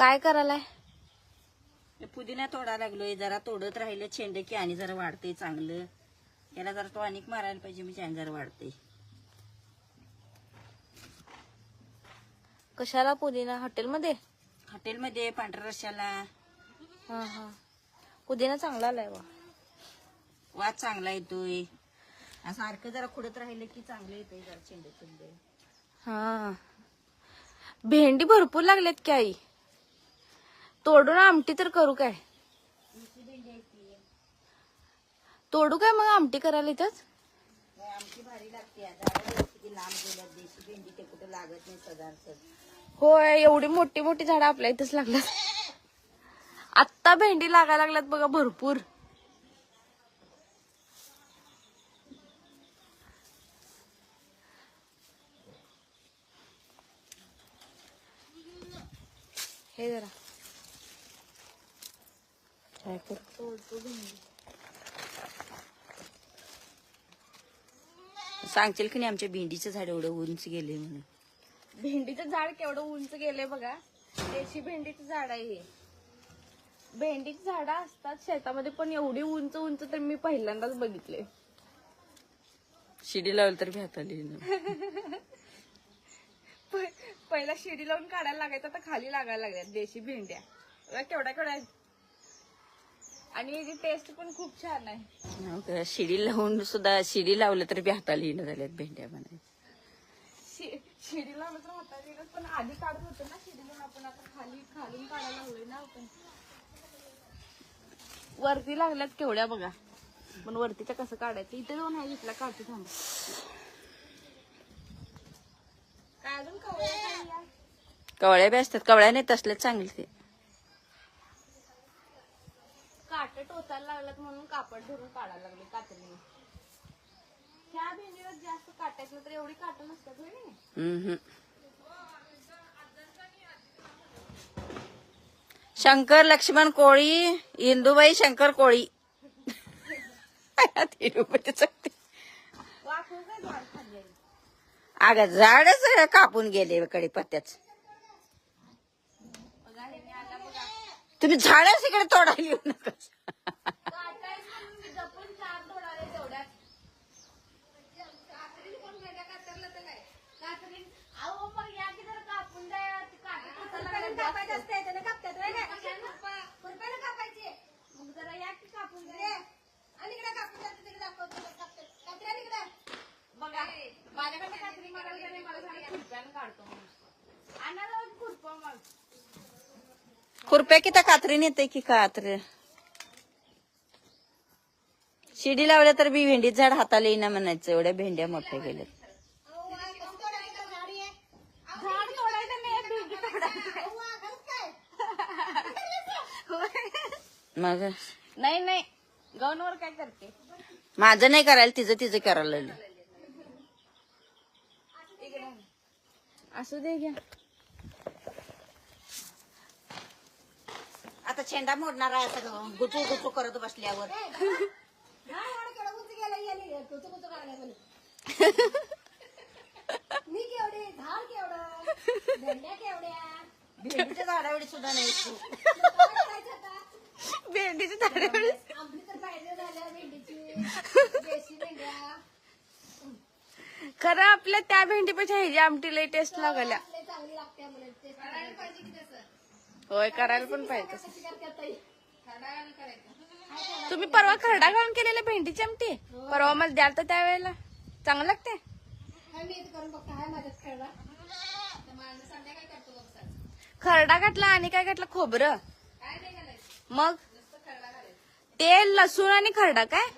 काय करायलाय? पुदिना तोडा लागलोय. जरा तोडत राहिलं छेंड की आणि जरा वाढते चांगलं. याला जरा तो अनेक मारायला पाहिजे म्हणजे आणि जरा वाढते. कशाला पुदिना? हॉटेलमध्ये? हॉटेलमध्ये पांढऱ्या रश्याला. हा हा. पुदिना चांगला आलाय वा. वाद चांगला येतोय. सारखं जरा खुडत राहिलं की चांगलं येतंय जरा छेंड. हा. भेंडी भरपूर लागल्यात की आई. तोडून आमटी तर करू काय? तोडू काय मग आमटी करायला इथंच? आमची भारी लागते. झाडं किती लांब गेल्यात. देशी भेंडी ते कुठं लागत नाही सदार्थ. होय, एवढी मोठी मोठी झाडं आपल्या इथंच लागल्यात. आत्ता भेंडी लागायला लागल्यात बघा भरपूर. हे जरा काय करतो भेंडी. सांगतील की नाही आमच्या भेंडीचं झाड एवढं उंच गेले म्हणून. भेंडीचं झाड केवढं उंच गेलंय बघा. देशी भेंडीचं झाड आहे हे. भेंडीची झाडं असतात शेतामध्ये पण एवढी उंच उंच तर मी पहिल्यांदाच बघितले. शिडी लावलं तर भेटाली ना. पहिला शिडी लावून काढायला लागायचं, आता खाली लागायला लागल्यात देशी भेंड्या. बघा केवढ्या केवढ्या आहेत. आणि याची टेस्ट पण खूप छान आहे. शिडी लावून सुद्धा शिडी लावलं तर बी हाताला येणं झाल्यात भेंड्या म्हणायचं. शिडी लावलं तर हाताला येणं, पण आधी काढत होतो ना शिडी लावून आपण. आता खालून काढायला लागलोय ना आपण. वरती लागल्यात केवढ्या बघा. पण वरतीच्या कसं काढायचं? इथे जाऊन आहे इथला काढतो थांबा. काय अजून कवळ्या? कवळ्या बी असतात. कवळ्या नाही तसले चांगले ते. काट टोचायला लागल्यात म्हणून कापड धरून काढायला लागले कातरीने. ह्या भेंडीला जास्त काटायचं तर एवढी काट नसतात होय नाही. शंकर लक्ष्मण कोळी, इंदुबाई शंकर कोळी. वाकून काय झाड खाल्ली? अगं झाडच कापून गेले कडीपत्त्याच. बघा हे मी आला बघा. तुम्ही झाडच इकडे तोडायला येऊ नका. काटायचं म्हणून मी जपून चार तोडाले तेवढ्यात. कातरीने कोण भेंड्या कातरलं तर काय? कातरीने अहो मग या की जरा कापून द्या. काटे टोचायला लागल्यात जास्त. त्याने कापतात होय ना? खुरप्यानं कापायची. मग जरा या की कापून द्या. आणि इकडे कापून द्या. तिकडे दाखवतो कात्र्या इकडे. बघा माझ्याकडे कात्री मारायला नाही. मला सांगा खुरप्यानं काढतो म्हणून. आणा खुरप मग. खुरप्या किती कात्रीने येते की कात्र. शिडी लावल्या तर बी भेंडीत झाड हाताला येईना म्हणायचं. एवढ्या भेंड्या मोठ्या गेल्यात. झाड तोडायचं नाही, भेंडी तोडायचं. मग नाही गाऊनवर काय करते? माझं नाही करायला, तिचं करायला लागलं. असू दे घ्या. आता छेंडा मोडणार आहे असं गुचू गुचू करत बसल्यावर. भेंडीच्या झाडावडी सुद्धा नाही. भेंडीची झाडे खरं आपल्या त्या भेंडीपेक्षा ह्याची आमटी लई टेस्ट लागल्या. होय करायला पण पाहिजे. तुम्ही परवा खरडा घालून केलेल्या भेंडीची आमटी परवा मला द्याल तर त्यावेळेला चांगलं लागते. खरडा घातला आणि काय घातलं? खोबरं. मग तेल, लसूण आणि खरडा काय?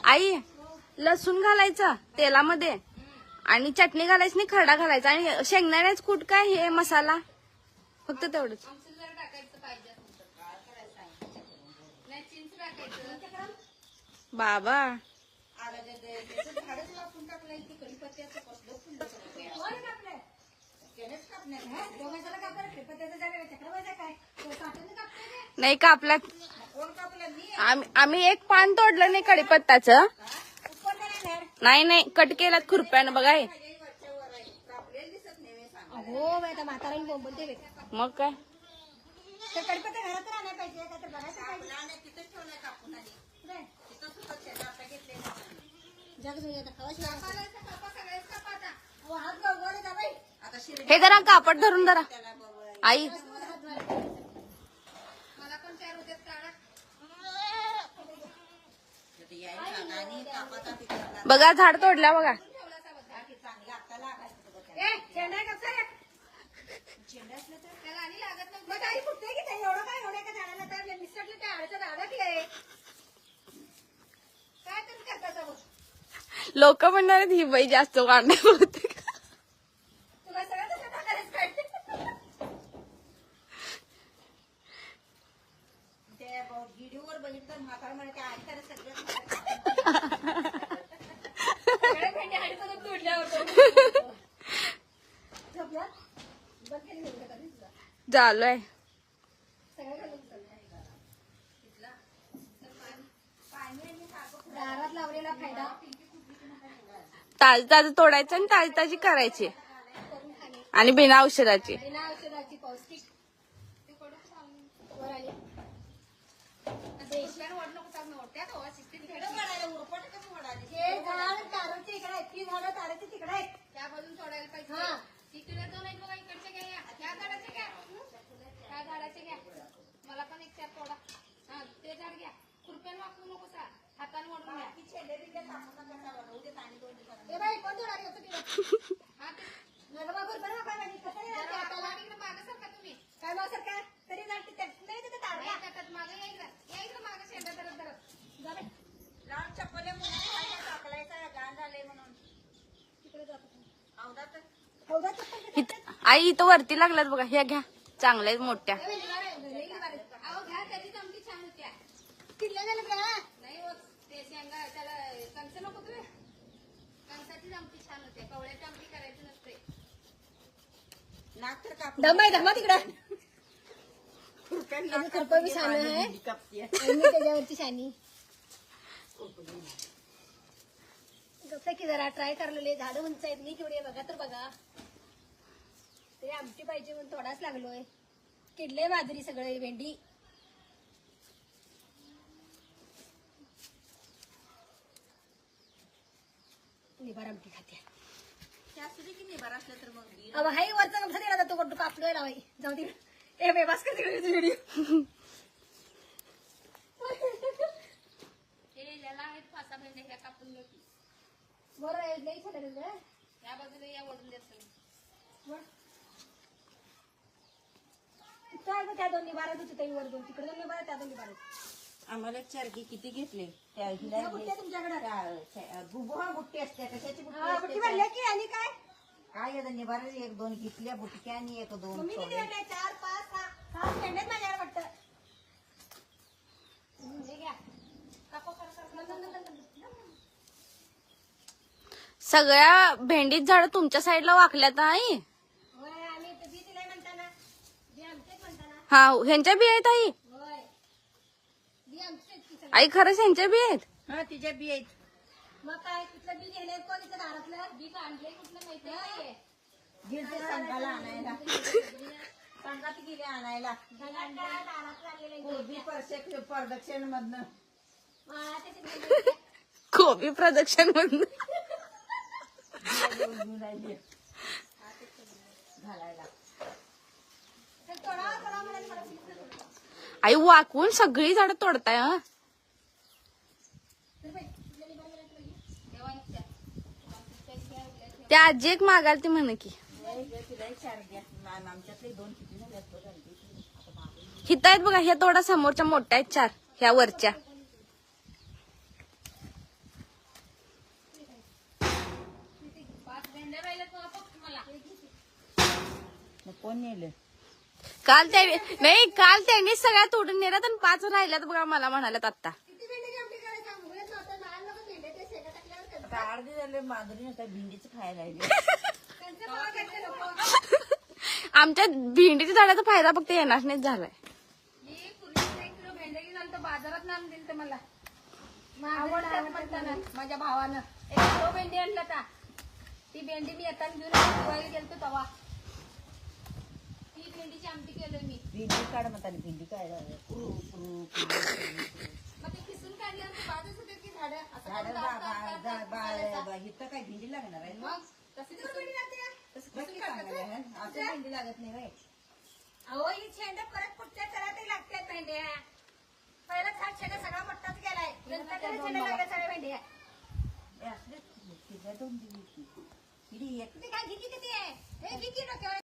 आई लसूण घालायचं तेलामध्ये आणि चटणी घालायची नाही, खरडा घालायचा आणि शेंगदाण्याच कूट काय हे मसाला फक्त तेवढंच. बाबा दोघांच्याला कापलं पण त्याचं जागा चक्रवायचं काय कापून कापतोय ते. नाही कापला. कोण कापलं मी आम्ही एक पान तोडलं नाही कडीपत्ताचं. उपर नाही नाही नाही कट केलात खुरप्यानं बघा हे. हो बाई आता म्हाताराने बोंबलते बाई. मग काय ते कडपत्ता घरात राहणार पाहिजे का तर बघायचं पाहिजे जग नाही आता खवाशी हात गवगवले जा बाई. हे जरा कापड धरून जरा आई. मला पण चार होते काढा. बघा झाड तोडल्या बघा. ए शेंडा कसा रे शेंडा असलं तर त्याला आणि लागत नाही मग काही फुटते की ते एवढं काय होणे का झाडाला तर निसटलं काय आडचं अडकलंय काय तुम्ही करता बघ. लोक म्हणणार आहेत, ही बाई जास्त वाढणार होते. तुला सगळं तसं टाकायलाच पाहिजे. व्हिडिओवर बघितलं म्हातारा म्हणे आई तर सगळं सगळ्या भेंड्या हाडीतून तोडल्यावर झोपला बंद केली होती का कधी तुला झालोय सगळं घालून दारात लावलेला फायदा ताजी ताजी तोडायचं आणि ताजी ताजी करायची आणि बिना औषधाची. बिना औषधाची पौष्टिक वर आली देशाला वडणं कुठं नव्हत्या तेव्हा शिस्तीत घ्यायची. हे झाड ताराच्या इकडे आहेत ती झाडं ताराच्या तिकडे आहेत त्या बाजून सोडायला पाहिजे. तिकडे दोन आहेत बघा इकडचे घ्या ह्या झाडाचे घ्या ह्या झाडाचे घ्या मला पण एक चार तोडा हा ते झाड घ्या खुरप्यानं वापरू नको सा हाताने ओढून घ्या. ए बाई कोण तोडा रे तिकडे हा ते नगमागूर बरं बाबा नाही कसं आहे हाताला इकडे मागं सरका तुम्ही काय मागं सरका तरी जात नाही तिथे तार घ्या त्यात मागं या इकडे मागं शेंडा धरत धरत जा बाई लाल चप्पल टाकलायचा गाण झाले म्हणून तिकडे जातो अवधात हौदा चप्पल आई इथं वरती लागल्यात बघा. ह्या घ्या चांगल्या आहेत मोठ्या. अहो घ्या त्याची चमकी छान होत्या किल्ल्या झालं का नाही होत ते शेंगा त्याला कंस नको तुला कंसाची चमकी छान होते कवळ्याची आमटी करायची नसते. नाक तर काप दमा तिकडे खुरप्यानं खरपं बी छान आहे कापते आणि मी त्याच्यावरची शानी कसं की जरा ट्राय करलेले झाडं उंच आहेत मी केवढे बघा तर बघा तरी आमटी पाहिजे म्हणून थोडाच लागलोय. किडले बाजरी सगळे भेंडी निबार आमटी खाते की निभार असलं तर मग अब हाई वरचा कसा दिला जातो कोण कापलोय लावाई जाऊ दे ए बेबास कर तिकडे व्हिडिओ बरं नाही झालं या बाजूला या वडून देत त्या दोन निबारा होते वर दोन तिकडे दोन निबारा त्या दोन निबारा आम्हाला एक चारगी किती घेतले त्या हिला तुमच्याकडे गुबुहा बुट्टी असते कशाची बुट्टी बुट्टी भरल्या की आणि काय काय निभार एक दोन घेतल्या बुटक्या आणि एक दोन तुम्ही किती सोडल्या. भेटले 4 5 6 पेंडेत माझ्याकडे वाटतं हे घ्या कापा सगळ्या भेंडीत झाड तुमच्या साईडला वाकल्यात आई. होय आम्ही बी दिलाय म्हणताना बी आमचेच म्हणताना हा ह्यांच्या बी आहेत आई. होय बी आमचेच की सगळे. आई खरंच ह्यांच्या बी आहेत. हा तिच्या बी आहेत मग काय कुठलं बी गेलंय कोणीचं दारातलं बी आणलंय कुठलं माहितीये गिरते संघाला आणायला संघात गेले आणायला दारातलं आणलेलं कोबी प्रदक्षिण मधनं कोबी प्रदक्षिण म्हणून घालायला आई वाकवून सगळी झाडं तोडताय. हा त्या आजी एक मागाल ती म्हण की आमच्यातले दोन किती झाले हित आहेत बघा. ह्या तोडा समोरच्या मोठ्या आहेत 4 ह्या वरच्या. मग कोण नेलं काल त्यांनी सगळ्या तोडून नेल्यात आणि 5 राहिल्यात बघा मला म्हणाल्यात आता. आता 8 दिवस झाले माधुरी आता भिंडीच खायला लागली. आमच्या भेंडीच्या झाडाचा फायदा फक्त येणार नाही झालाय. मी पूर्वी 1 किलो भेंडे घेऊन आलो बाजारात आणून दिली तर मला आवडतात म्हणताना माझ्या भावानं 1 किलो भेंडी आणलं का ती भेंडी मी येताना घेऊन दिवाळी गेलतो तवा ती भेंडीची आमटी केलोय मी. भेंडी काढ म्हणतात भेंडी काढ मग ते किसून काढल्यावर ते बाजूच होते की झाडं असं झाडं करून दाब- दाब- दाब- इथं काय भेंडी लागणार आहे मग तशी भेंडी लागते नक्की चांगलं आहे. असं भेंडी लागत नाही बाई. अहो ही शेंड परत पुढच्या करायला लागतात भेंड्या पहिलाच हा शेंड सगळा मोठाच गेलाय नंतर त्याला शेंड लागल्या सगळ्या भेंड्या हे असले तिच्या 2 दिवशी. किती एक किती काय किती किती आहे हे किती डोक्यावर